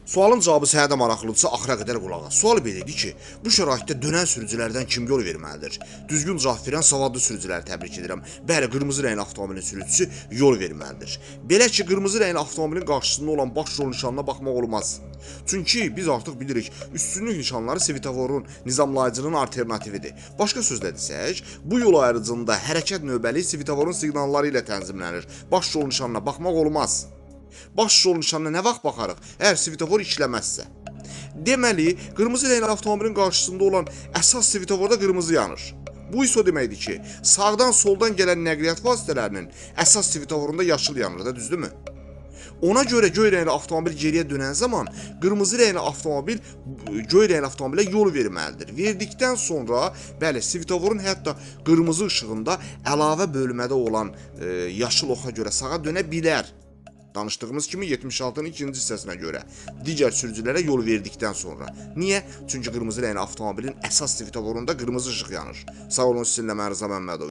Sualın cavabı sənə də maraqlıdırsa axıra qədər qulaq as. Sual belə idi ki, bu şəraitdə dönən sürücülərdən kim yol verməlidir? Düzgün cavab verən savadlı sürücüləri təbrik edirəm. Bəli, qırmızı rəngli avtomobilin sürücüsü yol verməlidir. Belə ki, qırmızı rəngli avtomobilin qarşısında olan baş yol nişanına baxmaq olmaz. Çünki biz artıq bilirik, üstünlük nişanları svetoforun, nizamlayıcının alternatividir. Başqa sözlə desək, bu yol ayrıcında hərəkət növbəli svetoforun siqnalları ilə tənzimlənir. Baş yol nişanına baxmaq olmaz. Baş yol nişanına nə vaxt baxarıq, əgər svetofor işləməzsə? Deməli, qırmızı rəngli avtomobilin qarşısında olan əsas svetoforda qırmızı yanır. Bu isə o deməkdir ki, sağdan soldan gələn nəqliyyat vasitələrinin əsas svetoforunda yaşıl yanır da, düzdürmü? Ona görə göy rəngli avtomobil geriyə dönən zaman qırmızı rəngli avtomobil göy rəngli avtomobilə yol verməlidir. Verdikdən sonra, bəli, svetoforun hətta qırmızı işığında əlavə bölmədə olan yaşıl oxa görə sağa dönə bilər. Danışdığımız kimi 76-nın ikinci hissəsinə görə digər sürücülərə yol verdikdən sonra. Niyə? Çünki qırmızı rəngli avtomobilin əsas svetoforunda qırmızı işıq yanır. Sağ olun, sizinlə mən Rıza Məmmədov.